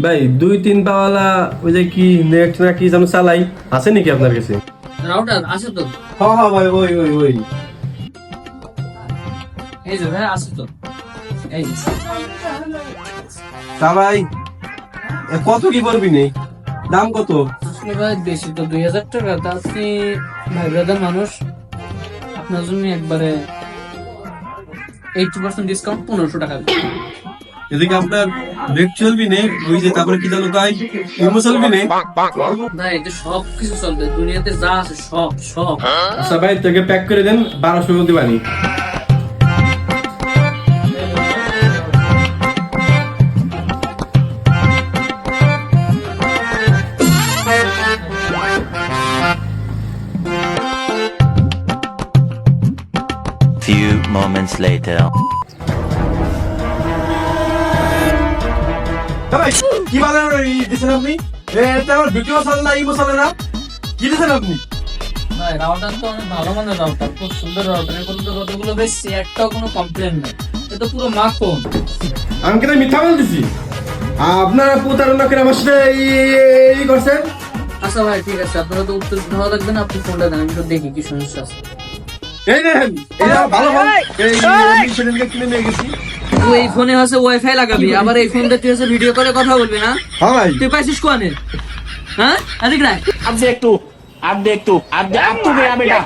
ভাই 2-3 পাওয়ালা ওই যে কি নেট না কি যেন চালাই আছে নাকি আপনার কাছে? রাউটার আছে তো? হ্যাঁ ভাই ওই এই যে ভাই আছে তো। এই তা ভাই কত কি করবি নে? দাম কত? আসলে ভাই বেশি তো 2000 টাকা। তা আপনি ভাই ব্রাদার মানুষ, আপনার জন্য একবারে 80% ডিসকাউন্ট 1500 টাকা। এদিকে আপনার নেট চলবি নে, ওই যে তারপরে কি জানো তাই ইমো চলবি নে? ভাই এটা সব কিছু চলবে, দুনিয়াতে যা আছে সব সব। আচ্ছা ভাই তোকে প্যাক করে দেন 1200 মধ্যে বানি। Few moments later. ভাই কি বানানো দিয়েছেন আপনি? এটা আমার ভিডিও চলে না, ইমো চলে না, কি দিয়েছেন আপনি? ভাই রাউটার তো অনেক ভালো মানের রাউটার, খুব সুন্দর রাউটার। এর তো কতগুলো বেশি, একটাও কোনো কমপ্লেন নেই। এটা পুরো মাখন। আমি কেন মিথ্যা বলতেছি? আপনারা প্রতারণা করে আমার সাথে এই করছেন। আচ্ছা ভাই ঠিক আছে, আপনারা তো উত্তর দেওয়া লাগবে না, আপনি ফোনটা দেন, আমি তো দেখি কি সমস্যা আছে। এই দেখেন, এটা ভালো ফোন, এই সেদিনকে কিনে নিয়ে গেছি। তুই এই ফোনে হচ্ছে ওয়াইফাই লাগাবি, আবার এই ফোন দিয়ে তুই হচ্ছে ভিডিও করে কথা বলবি না? হ্যাঁ ভাই তুই পাইছিস কোয়ানে? হ্যাঁ, এদিক রাখ। अब देख तू अब तू गया बेटा।